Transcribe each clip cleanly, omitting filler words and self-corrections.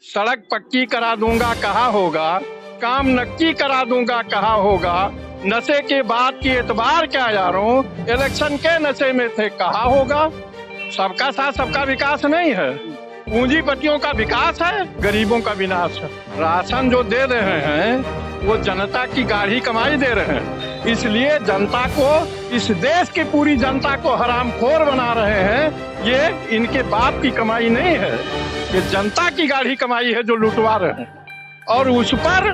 सड़क पक्की करा दूंगा कहा होगा, काम नक्की करा दूंगा कहा होगा, नशे के बाद की एतबार क्या यारों, इलेक्शन के नशे में थे कहा होगा। सबका साथ सबका विकास नहीं है, पूंजीपतियों का विकास है, गरीबों का विनाश है। राशन जो दे रहे हैं वो जनता की गाढ़ी कमाई दे रहे हैं, इसलिए जनता को, इस देश की पूरी जनता को हरामखोर बना रहे हैं। ये इनके बाप की कमाई नहीं है, ये जनता की गाढ़ी कमाई है जो लुटवा रहे हैं और उस पर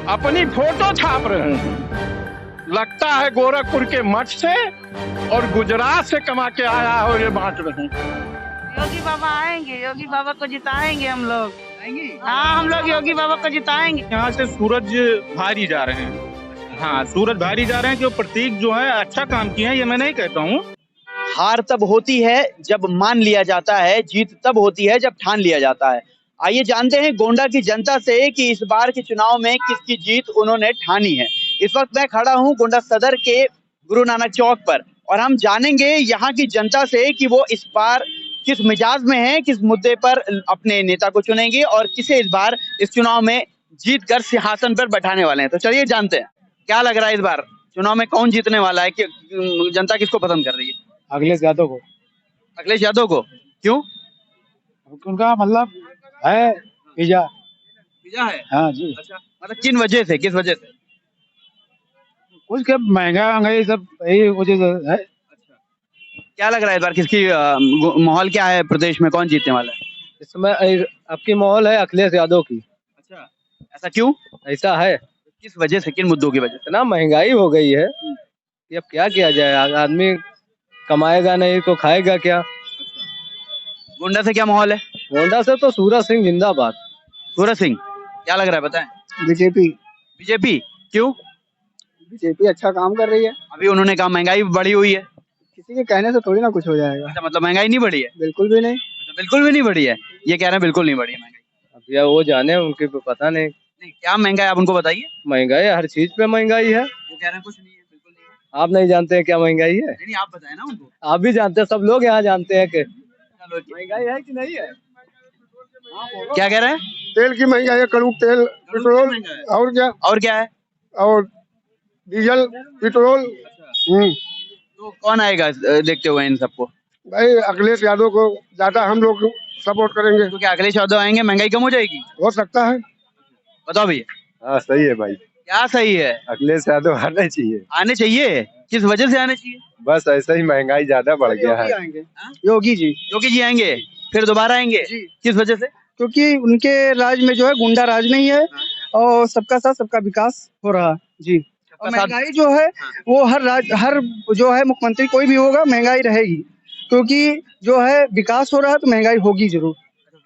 अपनी फोटो छाप रहे हैं। लगता है गोरखपुर के मठ से और गुजरात से कमा के आया है और ये बांट रहे हैं। योगी बाबा आएंगे, योगी बाबा को जिताएंगे हम लोग। हाँ, हम लोग योगी बाबा को जिताएंगे। यहाँ से सूरज भारी जा रहे हैं। हाँ, सूरज भारी जा रहे हैं। जो प्रतीक जो है अच्छा काम किए हैं, ये मैं नहीं कहता हूँ। हार तब होती है जब मान लिया जाता है, जीत तब होती है जब ठान लिया जाता है। आइए जानते हैं गोंडा की जनता से कि इस बार के चुनाव में किसकी जीत उन्होंने ठानी है। इस वक्त मैं खड़ा हूँ गोंडा सदर के गुरु नानक चौक पर और हम जानेंगे यहाँ की जनता से कि वो इस बार किस मिजाज में है, किस मुद्दे पर अपने नेता को चुनेंगे और किसे इस बार इस चुनाव में जीत कर सिंहासन पर बैठाने वाले हैं। तो चलिए जानते हैं क्या लग रहा है इस बार चुनाव में कौन जीतने वाला है, कि जनता किसको पसंद कर रही है। अखिलेश यादव को। अखिलेश यादव को क्यों? उनका मतलब है पिज्जा। पिज्जा है? हाँ जी। अच्छा, मतलब किन वजह से, किस वजह से? कुछ के महंगाई सब यही वजह से है। अच्छा, क्या लग रहा है इस बार किसकी माहौल क्या है, प्रदेश में कौन जीतने वाला है? इस समय आपकी माहौल है अखिलेश यादव की। अच्छा, ऐसा क्यों? ऐसा है, किस वजह से, किन मुद्दों की वजह से? इतना महंगाई हो गई है कि अब क्या किया जाए, आदमी कमाएगा नहीं तो खाएगा क्या। गोंडा से क्या माहौल है? गोंडा से तो सूरज सिंह जिंदाबाद। सूरज सिंह, क्या लग रहा है बताएं? बीजेपी। बीजेपी क्यों? बीजेपी अच्छा काम कर रही है। अभी उन्होंने कहा महंगाई बढ़ी हुई है। किसी के कहने से थोड़ी ना कुछ हो जाएगा। अच्छा, मतलब महंगाई नहीं बढ़ी है? बिल्कुल भी नहीं। अच्छा, बिल्कुल भी नहीं बढ़ी है, ये कह रहे हैं बिल्कुल नहीं बढ़ी है महंगाई। अब यार वो जाने, उनके को पता नहीं। नहीं, क्या महंगाई आप उनको बताइए। महंगाई हर चीज पे महंगाई है। वो कह रहे हैं कुछ नहीं है, बिल्कुल नहीं है। आप नहीं जानते हैं क्या महंगाई है? नहीं, आप बताएं ना उनको। आप भी जानते हैं, सब लोग यहाँ जानते हैं कि चलो, महंगाई है कि नहीं है। क्या कह रहे हैं? तेल की महंगाई है, कड़ू तेल, पेट्रोल और क्या, और क्या है? और डीजल, पेट्रोल। तो कौन आएगा देखते हुए इन सबको? भाई अखिलेश यादव को ज्यादा हम लोग सपोर्ट करेंगे। तो क्या अखिलेश यादव आएंगे महंगाई कम हो जाएगी? हो सकता है। बताओ भैया। हाँ सही है भाई, क्या सही है? अखिलेश यादव आने चाहिए। आने चाहिए? किस वजह से आने चाहिए? बस ऐसा ही महंगाई ज्यादा बढ़ गया है। योगी जी। योगी जी आएंगे, फिर दोबारा आएंगे? किस वजह से? क्योंकि उनके राज में जो है गुंडा राज नहीं है और सबका साथ सबका विकास हो रहा है जी। और महंगाई जो है वो हर जो है मुख्यमंत्री कोई भी होगा महंगाई रहेगी, क्योंकि जो है विकास हो रहा है तो महंगाई होगी जरूर।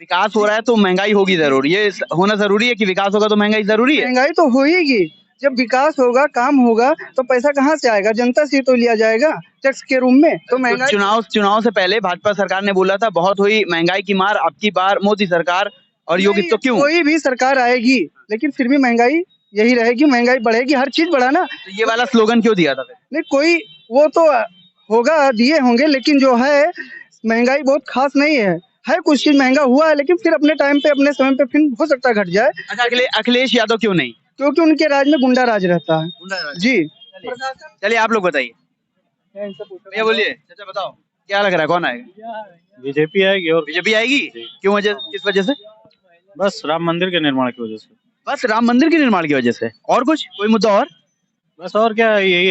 विकास हो रहा है तो महंगाई होगी जरूर, ये होना जरूरी है कि विकास होगा तो महंगाई जरूरी है? महंगाई तो होगी, जब विकास होगा, काम होगा तो पैसा कहाँ से आएगा? जनता से तो लिया जाएगा टैक्स के रूप में। तो महंगाई चुनाव से पहले भाजपा सरकार ने बोला था बहुत हुई महंगाई की मार, अब की बार मोदी सरकार और योगी। तो क्यों? कोई भी सरकार आएगी लेकिन फिर भी महंगाई यही रहेगी, महंगाई बढ़ेगी, हर चीज बढ़ा ना। तो ये वाला स्लोगन क्यों दिया था फिर? नहीं, कोई वो तो होगा, दिए होंगे, लेकिन जो है महंगाई बहुत खास नहीं है कुछ चीज महंगा हुआ है, लेकिन फिर अपने टाइम पे, अपने समय पे फिर हो सकता है घट जाए। अच्छा, अखिलेश यादव क्यों नहीं? क्योंकि उनके राज में गुंडा राज रहता है जी। चलिए आप लोग बताइए, भैया बोलिए, चाचा बताओ क्या लग रहा है कौन आएगा? बीजेपी आएगी। और बीजेपी आएगी? क्यों वजह, किस वजह से? बस राम मंदिर के निर्माण की वजह से। बस राम मंदिर के निर्माण की वजह से? और कुछ कोई मुद्दा और? बस और क्या है, यही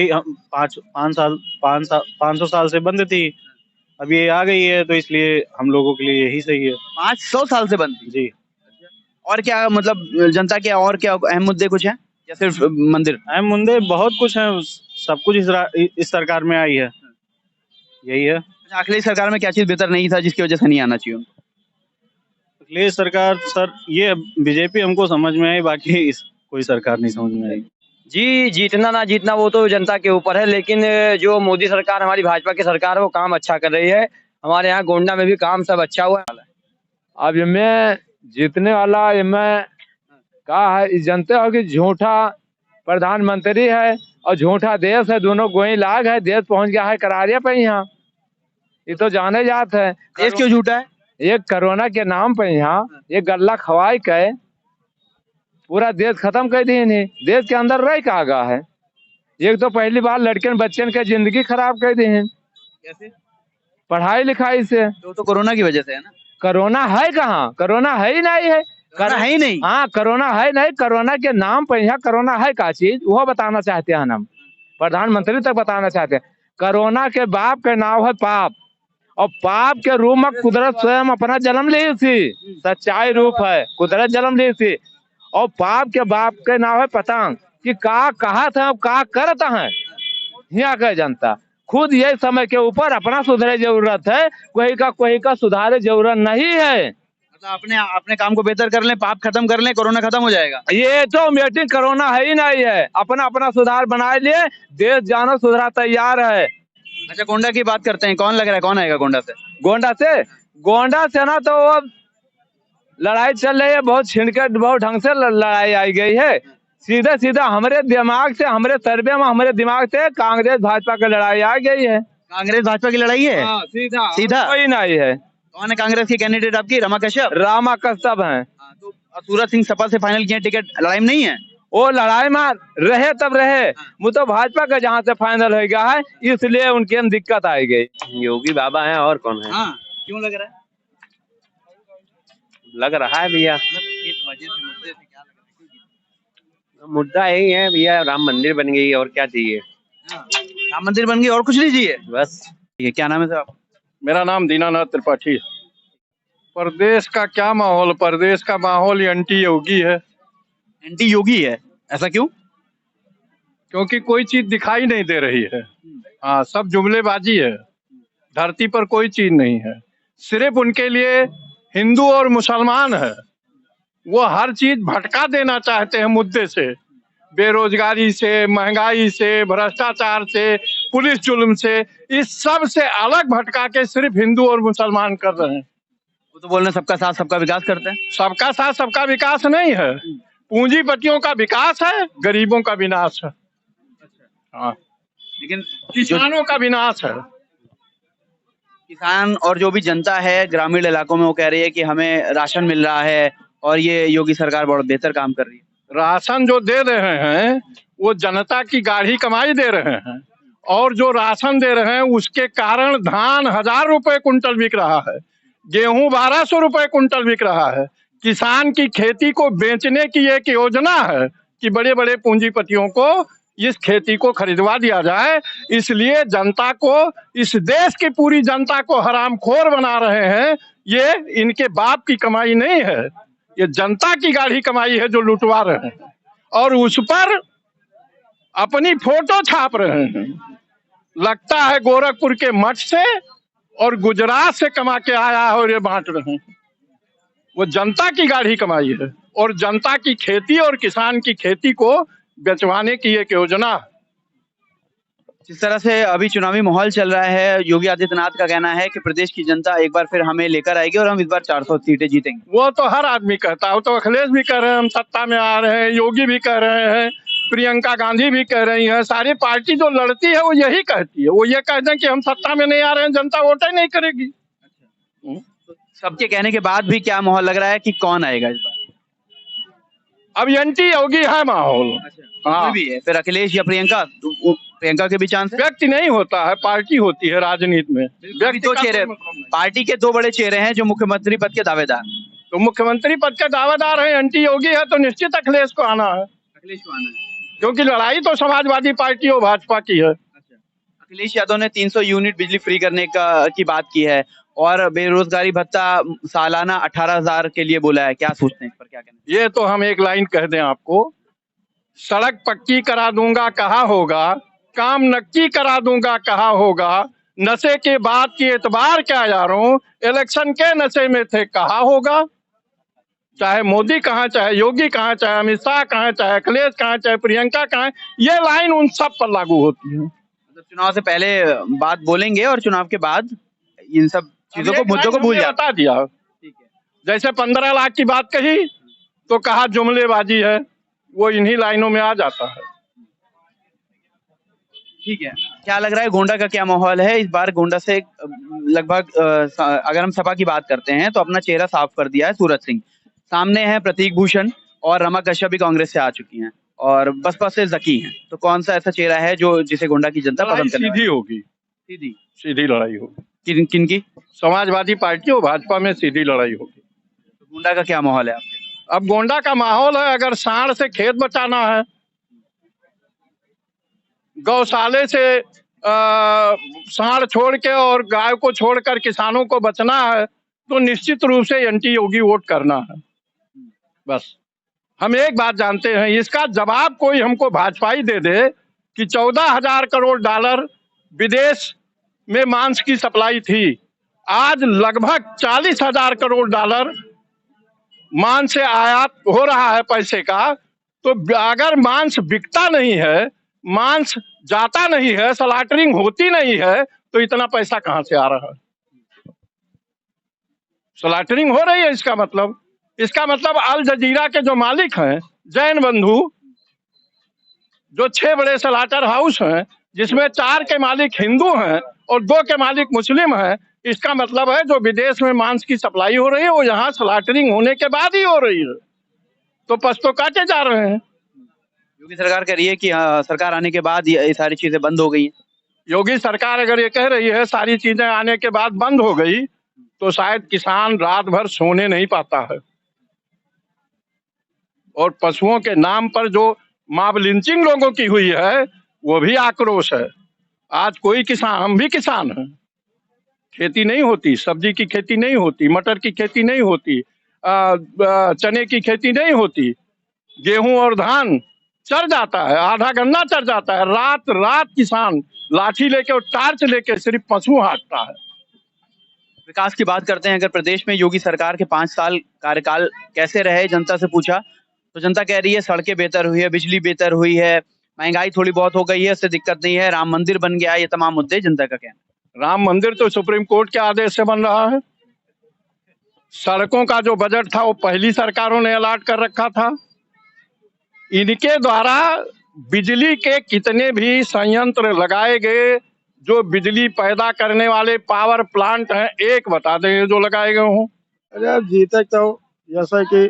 हम 500 साल से बंद थी, अब ये आ गई है तो इसलिए हम लोगों के लिए यही सही है। 500 साल से बंद थी जी। और क्या, मतलब जनता के और क्या अहम मुद्दे कुछ हैं या सिर्फ मंदिर? अहम मुद्दे बहुत कुछ हैं, सब कुछ इस सरकार में आई है, यही है। अखिलेश सरकार में क्या चीज बेहतर नहीं था जिसकी वजह से नहीं आना चाहिए उनको? अखिलेश सरकार सर, ये बीजेपी हमको समझ में आई, बाकी कोई सरकार नहीं समझ में आई। जी, जीतना ना जीतना वो तो जनता के ऊपर है, लेकिन जो मोदी सरकार, हमारी भाजपा की सरकार है, वो काम अच्छा कर रही है। हमारे यहाँ गोंडा में भी काम सब अच्छा हुआ है। अब इनमें जीतने वाला, इनमें कहा है, जानते हो कि झूठा प्रधानमंत्री है और झूठा देश है, दोनों गोई लाग है। देश पहुंच गया है करारिया पे यहाँ, ये तो जाने जाते हैं। देश क्यों झूठा है? ये कोरोना के नाम पे यहाँ ये गल्ला खवाई के पूरा देश खत्म कर दिए नहीं, देश के अंदर रह का आगा है। एक तो पहली बार लड़के बच्चन के जिंदगी खराब कर दी है। कैसे? पढ़ाई लिखाई से। तो कोरोना की वजह से है ना? कोरोना है कहाँ, कोरोना है ही नहीं है। कोरोना है ही नहीं। हाँ कोरोना है नहीं, कोरोना के नाम पे यहाँ कोरोना है का चीज वो बताना चाहते हैं हम, प्रधानमंत्री तक बताना चाहते हैं। कोरोना के बाप के नाम है पाप, और पाप के रूप में कुदरत स्वयं अपना जन्म ली थी। सच्चाई रूप है, कुदरत जन्म ली थी। और पाप के बाप के नाम है पतंग कि का कहा था का करता है यहाँ का जनता खुद ये समय के ऊपर अपना सुधारे जरूरत है, कोई का सुधारे जरूरत नहीं है। मतलब अपने अपने काम को बेहतर कर लें, पाप खत्म कर लें, कोरोना खत्म हो जाएगा। ये तो मीटिंग कोरोना है ही नहीं है, अपना अपना सुधार बनाए लिए देश जानो सुधार तैयार है। अच्छा गोंडा की बात करते हैं, कौन लग रहा है, कौन आएगा गोंडा से? गोंडा से ना तो वो लड़ाई चल रही है, बहुत छिड़के बहुत ढंग से लड़ाई आई गई है। सीधा सीधा हमारे दिमाग से, हमारे सर्वे में हमारे दिमाग से कांग्रेस भाजपा की लड़ाई आ गई है। कांग्रेस भाजपा की लड़ाई है? सीधा सीधा कोई नहीं है। कौन है कांग्रेस की कैंडिडेट आपकी? रमा कश्यप? रामा कश्यप है। तो सूरज सिंह सपा से फाइनल किए टिकट, लड़ाई में नहीं है? वो लड़ाई में रहे तब रहे, वो तो भाजपा का जहाँ से फाइनल हो गया है, इसलिए उनके हम दिक्कत आई गई। योगी बाबा है और कौन है? हाँ क्यों लग रहा है? लग रहा है भैया मुद्दे से क्या लग रहा है? मुद्दा यही है भैया, राम मंदिर बन गई और क्या चाहिए। राम मंदिर बन गई और कुछ नहीं चाहिए बस। ये क्या नाम है साहब? मेरा नाम दीनानाथ त्रिपाठी है। प्रदेश का क्या माहौल, प्रदेश का माहौल एंटी योगी है। एंटी योगी है, ऐसा क्यों? क्योंकि कोई चीज दिखाई नहीं दे रही है। हाँ सब जुमलेबाजी है, धरती पर कोई चीज नहीं है। सिर्फ उनके लिए हिंदू और मुसलमान है, वो हर चीज भटका देना चाहते हैं मुद्दे से, बेरोजगारी से, महंगाई से, भ्रष्टाचार से, पुलिस जुल्म से, इस सब से अलग भटका के सिर्फ हिंदू और मुसलमान कर रहे हैं। वो तो बोल रहे हैं सबका साथ सबका विकास करते हैं। सबका साथ सबका विकास नहीं है, पूंजीपतियों का विकास है, गरीबों का विनाश है। हाँ लेकिन किसानों का विनाश है। किसान और जो भी जनता है ग्रामीण इलाकों में वो कह रही है कि हमें राशन मिल रहा है और ये योगी सरकार बहुत बेहतर काम कर रही है। राशन जो दे रहे हैं वो जनता की गाढ़ी कमाई दे रहे हैं, और जो राशन दे रहे हैं उसके कारण धान 1000 रुपए कुंटल बिक रहा है, गेहूं 1200 रुपए कुंटल बिक रहा है। किसान की खेती को बेचने की एक योजना है कि बड़े बड़े पूंजीपतियों को इस खेती को खरीदवा दिया जाए, इसलिए जनता को, इस देश की पूरी जनता को हरामखोर बना रहे हैं। ये इनके बाप की कमाई नहीं है, ये जनता की गाढ़ी कमाई है जो लुटवा रहे हैं, और उस पर अपनी फोटो छाप रहे हैं। लगता है गोरखपुर के मठ से और गुजरात से कमा के आया है और ये बांट रहे हैं। वो जनता की गाढ़ी कमाई है, और जनता की खेती और किसान की खेती को बेचवाने की एक योजना। जिस तरह से अभी चुनावी माहौल चल रहा है, योगी आदित्यनाथ का कहना है कि प्रदेश की जनता एक बार फिर हमें लेकर आएगी और हम इस बार 400 सीटें जीतेंगे। वो तो हर आदमी कहता है, वो तो अखिलेश भी कह रहे हैं हम सत्ता में आ रहे हैं, योगी भी कह रहे हैं, प्रियंका गांधी भी कह रही हैं, सारी पार्टी जो लड़ती है वो यही कहती है। वो ये कहते हैं कि हम सत्ता में नहीं आ रहे हैं, जनता वोट ही नहीं करेगी। सबके कहने के बाद भी क्या माहौल लग रहा है कि कौन आएगा इस बार? अब एंटी योगी है माहौल। हाँ भी है, फिर अखिलेश या प्रियंका, प्रियंका के भी चांस है? व्यक्ति नहीं होता है, पार्टी होती है राजनीति में। व्यक्ति दो चेहरे, पार्टी के दो बड़े चेहरे हैं जो मुख्यमंत्री पद के दावेदार। तो मुख्यमंत्री पद के दावेदार है, एंटी योगी है तो निश्चित अखिलेश को आना है। अखिलेश को आना है क्योंकि लड़ाई तो समाजवादी पार्टी और भाजपा की है। अखिलेश यादव ने 300 यूनिट बिजली फ्री करने की बात की है, और बेरोजगारी भत्ता सालाना 18,000 के लिए बोला है। क्या सोचते हैं इस पर, क्या कहना है? ये तो हम एक लाइन कह दें आपको, सड़क पक्की करा दूंगा कहा होगा, काम नक्की करा दूंगा कहा होगा, नशे के बाद की एतबार क्या यारों, इलेक्शन के नशे में थे कहा होगा। चाहे मोदी कहाँ, चाहे योगी कहाँ, चाहे अमित शाह कहाँ, चाहे अखिलेश कहाँ, चाहे प्रियंका कहाँ, ये लाइन उन सब पर लागू होती है। मतलब चुनाव से पहले बात बोलेंगे और चुनाव के बाद इन सब चीजों को, मुद्दों को भूल जाते। बता दिया, ठीक है। जैसे 15 लाख की बात कही तो कहा जुमलेबाजी है, वो इन्हीं लाइनों में आ जाता है। ठीक है, क्या लग रहा है गोंडा का क्या माहौल है इस बार? गोंडा से लगभग अगर हम सपा की बात करते हैं तो अपना चेहरा साफ कर दिया है सूरज सिंह, सामने है प्रतीक भूषण और रमा कश्यप भी कांग्रेस से आ चुकी हैं और बसपा से जकी हैं, तो कौन सा ऐसा चेहरा है जो जिसे गोंडा की जनता लड़ाई पसंद करने सीधी होगी, सीधी सीधी लड़ाई होगी। किन की? समाजवादी पार्टी और भाजपा में सीधी लड़ाई होगी। तो गोंडा का क्या माहौल है आपके? अब गोंडा का माहौल है, अगर सांड से खेत बचाना है, गौशाले से सांड छोड़ के और गाय को छोड़कर किसानों को बचना है, तो निश्चित रूप से एंटी योगी वोट करना है। बस हम एक बात जानते हैं, इसका जवाब कोई हमको भाजपाई दे दे कि 14,000 करोड़ डॉलर विदेश में मांस की सप्लाई थी, आज लगभग 40,000 करोड़ डॉलर मांस से आयात हो रहा है पैसे का। तो अगर मांस बिकता नहीं है, मांस जाता नहीं है, स्लॉटरिंग होती नहीं है, तो इतना पैसा कहां से आ रहा है? स्लॉटरिंग हो रही है, इसका मतलब अल जजीरा के जो मालिक हैं जैन बंधु, जो 6 बड़े स्लॉटर हाउस हैं जिसमें 4 के मालिक हिंदू हैं और 2 के मालिक मुस्लिम हैं, इसका मतलब है जो विदेश में मांस की सप्लाई हो रही है वो यहाँ स्लॉटरिंग होने के बाद ही हो रही है, तो पश्तो काटे जा रहे हैं। योगी सरकार कह रही है कि सरकार आने के बाद ये सारी चीजें बंद हो गई हैं। योगी सरकार अगर ये कह रही है सारी चीजें आने के बाद बंद हो गई, तो शायद किसान रात भर सोने नहीं पाता है। और पशुओं के नाम पर जो मॉब लिंचिंग लोगों की हुई है वो भी आक्रोश है। आज कोई किसान, हम भी किसान हैं, खेती नहीं होती, सब्जी की खेती नहीं होती, मटर की खेती नहीं होती, चने की खेती नहीं होती, गेहूं और धान चढ़ जाता है, आधा गन्ना चढ़ जाता है, रात रात किसान लाठी लेके और टार्च लेके सिर्फ पशु हाँकता है। विकास की बात करते हैं, अगर प्रदेश में योगी सरकार के 5 साल कार्यकाल कैसे रहे, जनता से पूछा तो जनता कह रही है सड़कें बेहतर हुई है, बिजली बेहतर हुई है, महंगाई थोड़ी बहुत हो गई है, उससे दिक्कत नहीं है, राम मंदिर बन गया, ये तमाम मुद्दे जनता का कहना। राम मंदिर तो सुप्रीम कोर्ट के आदेश से बन रहा है। सड़कों का जो बजट था वो पहली सरकारों ने अलॉट कर रखा था। इनके द्वारा बिजली के कितने भी संयंत्र लगाए गए, जो बिजली पैदा करने वाले पावर प्लांट हैं, एक बता दें जो लगाए गए हों। अरे जीते तो जैसा कि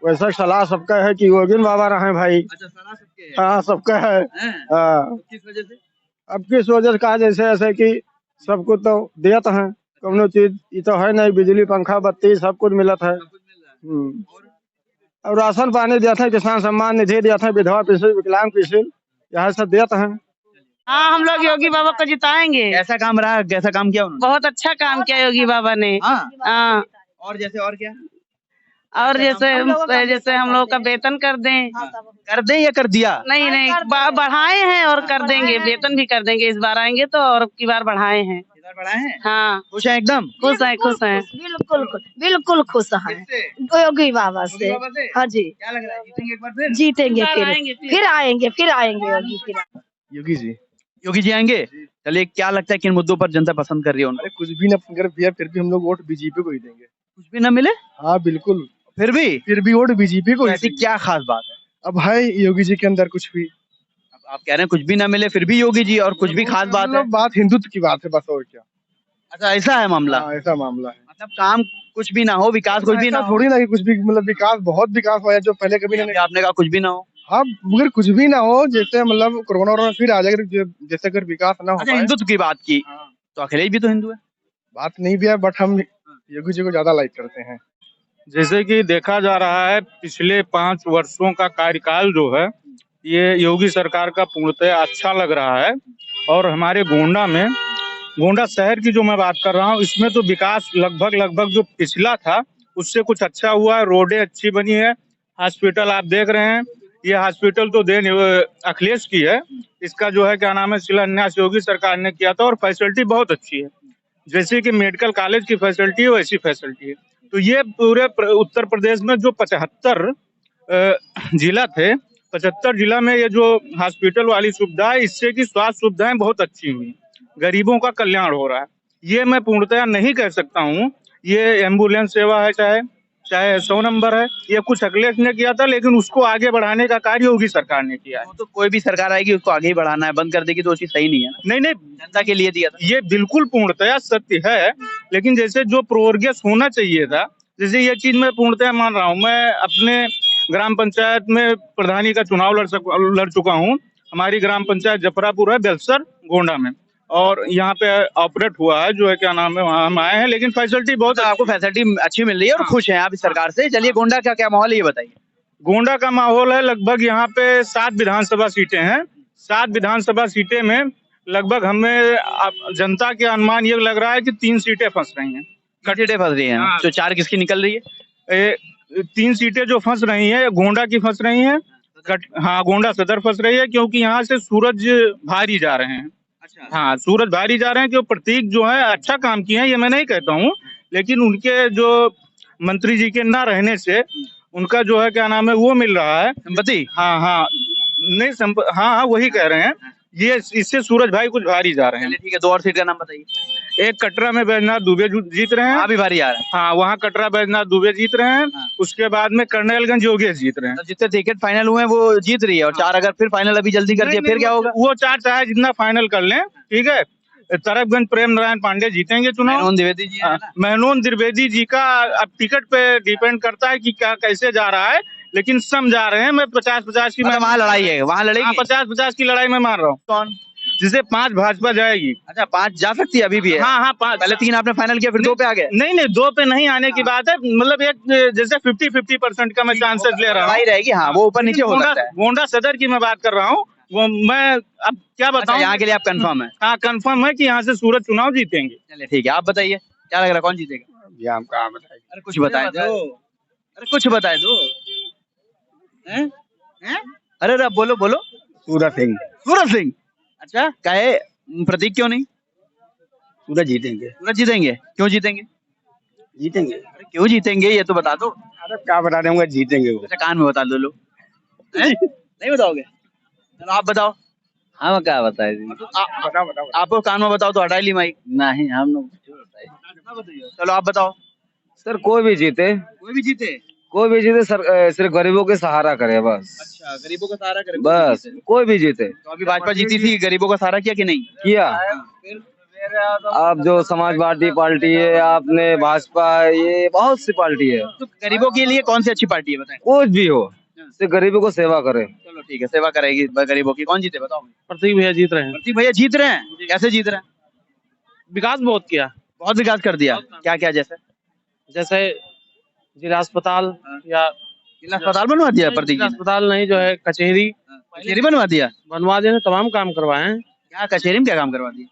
वैसा सलाह सबका है कि योगी बाबा रहे भाई। अच्छा, सलाह सबके है। हाँ सबका है। हाँ तो किस वजह से? अब किस वजह से कहा, जैसे ऐसे कि सबको तो देत है, कौनो चीज ये तो है नहीं, बिजली पंखा बत्ती सब कुछ मिलत है। और राशन पानी दिया था, किसान सम्मान निधि दिया था, विधवा पेंशन, विकलांग पेंशन, यह सब देते हैं। हाँ, हम लोग योगी बाबा को जिताएंगे। ऐसा काम रहा, कैसा काम किया उन्होंने? बहुत अच्छा काम किया योगी बाबा ने। हाँ, और जैसे और क्या? और जैसे हम लोग का वेतन कर दें या कर दिया? नहीं बढ़ाए हैं और कर देंगे, वेतन भी कर देंगे। इस बार आएंगे तो और की बार बढ़ाए हैं। बढ़ाए हैं? हाँ, खुश है एकदम? खुश है बिल्कुल खुश है योगी बाबा से। हाँ जी, क्या लग रहा है जीतेंगे एक बार फिर? जीतेंगे, फिर आएंगे योगी जी आएंगे। चलिए, क्या लगता है किन मुद्दों पर जनता पसंद कर रही है उनको? कुछ भी न भैया, फिर भी हम लोग वोट बीजेपी को ही देंगे। कुछ भी ना मिले? हाँ बिल्कुल, फिर भी वोट बीजेपी को। ऐसी क्या खास बात है? अब है योगी जी के अंदर कुछ भी। अब आप कह रहे हैं कुछ भी ना मिले फिर भी योगी जी, और कुछ भी खास बात है? बात हिंदुत्व की बात है बस, और क्या। अच्छा, ऐसा है मामला? ऐसा मामला है, मतलब काम कुछ भी ना हो, विकास कुछ भी ना हो? थोड़ी ना कि कुछ भी, मतलब विकास, बहुत विकास हुआ है जो पहले कभी नहीं। आपने कहा कुछ भी ना हो? हाँ, मगर कुछ भी ना हो, जैसे मतलब कोरोना फिर आ जाएगा, जैसे अगर विकास ना हो। अच्छा, हिंदुत्व की बात की तो अखिलेश भी तो हिंदू है। बात नहीं भी है, बट हम योगी जी को ज्यादा लाइक करते हैं। जैसे कि देखा जा रहा है, पिछले 5 वर्षों का कार्यकाल जो है ये योगी सरकार का पूर्णतः अच्छा लग रहा है। और हमारे गोंडा शहर की जो मैं बात कर रहा हूँ, इसमें तो विकास लगभग जो पिछला था उससे कुछ अच्छा हुआ है। रोडें अच्छी बनी है, हॉस्पिटल आप देख रहे हैं, ये हॉस्पिटल तो अखिलेश की है, इसका जो है क्या नाम है, शिलान्यास योगी सरकार ने किया था। और फैसिलिटी बहुत अच्छी है, जैसे कि मेडिकल कॉलेज की फैसिलिटी है वैसी फैसिलिटी है। तो ये पूरे उत्तर प्रदेश में जो 75 जिला थे, 75 जिला में ये जो हॉस्पिटल वाली सुविधा है, इससे की स्वास्थ्य सुविधाएं बहुत अच्छी हुई, गरीबों का कल्याण हो रहा है। ये मैं पूर्णतया नहीं कह सकता हूँ, ये एम्बुलेंस सेवा है, चाहे चाहे 100 नंबर है, ये कुछ अखिलेश ने किया था, लेकिन उसको आगे बढ़ाने का कार्य योगी सरकार ने किया है। वो तो कोई भी सरकार आएगी उसको आगे ही बढ़ाना है, बंद कर देगी तो वो चीज सही नहीं है ना। नहीं नहीं, जनता के लिए दिया था। ये बिल्कुल पूर्णतया सत्य है, लेकिन जैसे जो प्रोग्रेस होना चाहिए था, जैसे ये चीज मैं पूर्णतया मान रहा हूँ। मैं अपने ग्राम पंचायत में प्रधानी का चुनाव लड़ चुका हूँ। हमारी ग्राम पंचायत जफरापुर है, बेलसर गोंडा में, और यहाँ पे ऑपरेट हुआ है, जो है क्या नाम है, वहाँ हम आए हैं, लेकिन फैसिलिटी बहुत आपको फैसिलिटी अच्छी मिल रही है और खुश हैं आप इस सरकार से। चलिए गोंडा का क्या माहौल है ये बताइए। गोंडा का माहौल है, लगभग यहाँ पे 7 विधानसभा सीटें हैं। 7 विधानसभा सीटें में लगभग हमें जनता के अनुमान ये लग रहा है कि 3 सीटें फंस रही हैं। सीटें फंस रही हैं। हाँ। तो 4 किसकी निकल रही है? 3 सीटें जो फंस रही हैं, गोंडा की फंस रही हैं। हाँ, गोंडा सदर फंस रही है, क्योंकि यहाँ से सूरज भारी जा रहे हैं। अच्छा। हाँ, सूरज भारी जा रहे हैं, क्यों प्रतीक जो है अच्छा काम किए हैं, ये मैं नहीं कहता हूँ, लेकिन उनके जो मंत्री जी के ना रहने से उनका जो है क्या नाम है वो मिल रहा है संपत्ति। हाँ हाँ, नहीं हाँ वही कह रहे हैं, ये इससे सूरज भाई कुछ भारी जा रहे हैं। ठीक है, 2 और सीट का नाम बताइए। एक कटरा में बैजनाथ दुबे जीत रहे हैं। अभी भारी आ रहा है। हाँ, वहाँ कटरा बैजनाथ दुबे जीत रहे हैं। हाँ। उसके बाद में कर्नलगंज योगेश जीत रहे हैं। तो जितने टिकट फाइनल हुए हैं वो जीत रही है, और 4 अगर फिर फाइनल अभी जल्दी कर दिया फिर क्या होगा? वो 4 चाहे जितना फाइनल कर लें, ठीक है। तरफगंज प्रेम नारायण पांडे जीतेंगे चुनाव। मेनन द्विवेदी जी है ना? मेनन द्विवेदी जी का अब टिकट पे डिपेंड करता है कि क्या कैसे जा रहा है, लेकिन सम जा रहे हैं। मैं 50-50 की मतलब वहाँ लड़ाई है, वहाँ लड़ेगी। 50-50 की लड़ाई में मार रहा हूँ। कौन? जिसे 5 भाजपा जाएगी। अच्छा, 5 जा सकती है अभी भी है? हाँ हाँ, 5 पहले 3 आपने फाइनल किया, फिर 2 पे आ गए। नहीं नहीं, 2 पे नहीं आने की बात है, मतलब एक जैसे 50-50% का मैं चांसेस ले रहा हूँ। लड़ाई रहेगी, हाँ, वो ऊपर नीचे हो सकता है। गोंडा सदर की मैं बात कर रहा हूँ, वो मैं अब क्या बताऊँ। अच्छा, यहाँ के लिए आप कंफर्म है? हाँ, कंफर्म है कि यहाँ से सूरज चुनाव जीतेंगे। चलिए ठीक है, आप बताइए क्या लग रहा है, कौन जीतेगा? ये हम कहाँ बताएंगे। अरे कुछ बताए दो, अरे कुछ बताए दो। हैं? अरे अब बोलो बोलो। सूरज सिंह। सूरज सिंह। अच्छा, काहे प्रतीक क्यों नहीं? सूरज जीतेंगे। सूरज जीतेंगे? क्यों जीतेंगे? जीतेंगे। अरे क्यों जीतेंगे ये तो बता दो। अरे क्या बता दूंगा, जीतेंगे वो। अच्छा, कान में बता दो लो। नहीं बताओगे? चलो आप बताओ। हम क्या बताए? बताओ। आपको कान में बताओ तो हटा ली माइक। नहीं, हम लोग चलो आप बताओ। सर कोई भी जीते, कोई भी जीते? कोई भी जीते सर, सिर्फ गरीबों के सहारा करे बस। अच्छा, गरीबों का सहारा करे। बस कोई भी जीते। तो अभी भाजपा जीती थी, गरीबों का सहारा किया कि नहीं किया। आप जो समाजवादी पार्टी है, आपने भाजपा, ये बहुत सी पार्टी है। तो गरीबों के लिए कौन सी अच्छी पार्टी है बताएं? कुछ भी हो, सिर्फ गरीबों को सेवा करे। चलो ठीक है, सेवा करेगी गरीबों की। कौन जीते बताओ? प्रतीक भैया जीत रहे हैं। प्रतीक भैया जीत रहे हैं। कैसे जीत रहे हैं? विकास बहुत किया, बहुत विकास कर दिया। क्या क्या? जैसे जिला अस्पताल या जिला अस्पताल बनवा दिया प्रतीक जी ने? अस्पताल नहीं, जो है कचहरी कचहरी बनवा दिया। तमाम काम करवाए हैं, क्या कचहरी में क्या काम करवा दिया?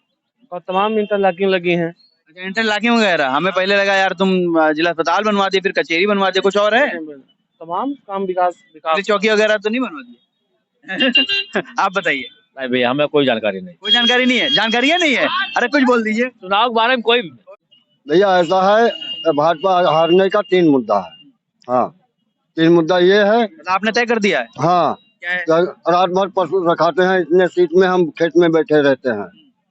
और तमाम इंटरलॉकिंग लगी हैं। अच्छा, इंटरलॉकिंग वगैरह। हमें पहले लगा यार तुम जिला अस्पताल बनवा दिए, फिर कचहरी बनवा दिए, कुछ और है? तमाम काम विकास। चौकी वगैरह तो नहीं बनवा दिए? आप बताइए। नहीं भैया, हमें कोई जानकारी नहीं। कोई जानकारी नहीं है? जानकारी है नहीं है? अरे कुछ बोल दीजिए। चुनाव के बारे में कोई भैया ऐसा है, भाजपा हारने का 3 मुद्दा है। हाँ, 3 मुद्दा ये है। आपने तय कर दिया है? हाँ, क्या है? रात भर पशु रखाते हैं, इतने सीट में हम खेत में बैठे रहते हैं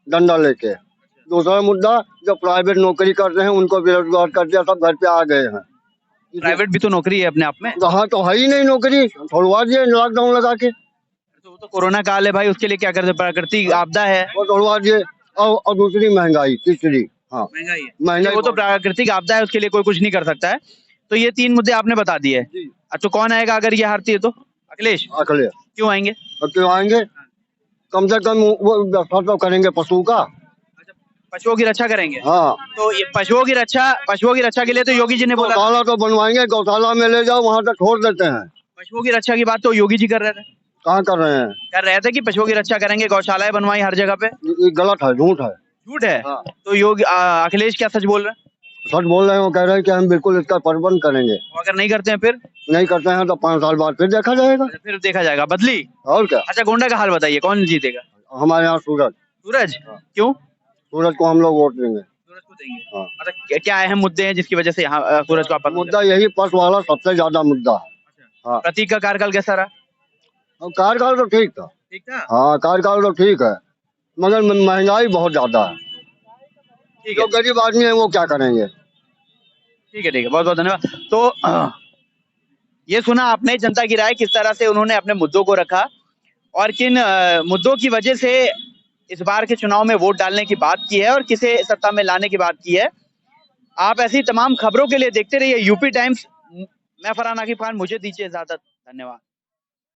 डंडा लेके। दूसरा मुद्दा, जो प्राइवेट नौकरी करते हैं उनको बेरोजगार कर दिया, सब घर पे आ गए हैं। प्राइवेट भी तो नौकरी है अपने आप में। हाँ, तो है ही नहीं नौकरी, छोड़वा दिए लॉकडाउन लगा के। तो वो तो कोरोना काल है भाई, उसके लिए क्या करते? प्राकृतिक आपदा है, वो छोड़वा दिए। और दूसरी महंगाई, तीसरी। हाँ, महंगाई है। महंगाई वो तो प्राकृतिक आपदा है, उसके लिए कोई कुछ नहीं कर सकता है। तो ये 3 मुद्दे आपने बता दिए। तो कौन आएगा अगर ये हारती है तो? अखिलेश। अखिलेश क्यों आएंगे? क्यों आएंगे? कम से कम वो व्यवस्था तो करेंगे पशु का। पशुओं की रक्षा करेंगे। हाँ, तो ये पशुओं की रक्षा के लिए तो योगी जी ने बोला। गौशाला तो बनवाएंगे, गौशाला में ले जाओ, वहाँ तक छोड़ देते हैं। पशुओं की रक्षा की बात तो योगी जी कर रहे थे। कहाँ कर रहे हैं? कर रहे थे कि पशुओं की रक्षा करेंगे, गौशालाएं बनवाई हर जगह पे। ये गलत है, झूठ है। झूठ है? हाँ। तो योगी अखिलेश क्या सच बोल रहे हैं? सच बोल रहे हैं, वो कह रहे हैं कि हम बिल्कुल इसका प्रबंध करेंगे। और अगर नहीं करते हैं फिर? नहीं करते हैं तो 5 साल बाद फिर देखा जाएगा। फिर देखा जाएगा, बदली। और क्या? अच्छा, गोंडा का हाल बताइए, कौन जीतेगा? हमारे यहाँ सूरज। सूरज? क्यों? सूरज को हम लोग वोट देंगे। सूरज को देंगे। हाँ। मतलब क्या अहम मुद्दे हैं जिसकी वजह से यहाँ सूरज को आप पसंद मुद्दा यही पशु वाला सबसे ज्यादा मुद्दा है। हाँ। प्रतीक का कार्यकाल कैसा रहा? और कार्यकाल तो ठीक था। ठीक था। हाँ, कार्यकाल तो ठीक है, मगर महंगाई बहुत ज्यादा है। जो गरीब आदमी है वो क्या करेंगे? ठीक है, बहुत बहुत धन्यवाद। तो ये सुना आपने जनता की राय, किस तरह से उन्होंने अपने मुद्दों को रखा और किन मुद्दों की वजह से इस बार के चुनाव में वोट डालने की बात की है और किसे सत्ता में लाने की बात की है। आप ऐसी तमाम खबरों के लिए देखते रहिए यूपी टाइम्स। मैं फरहान आकिब खान, मुझे दीजिए इजाजत। धन्यवाद।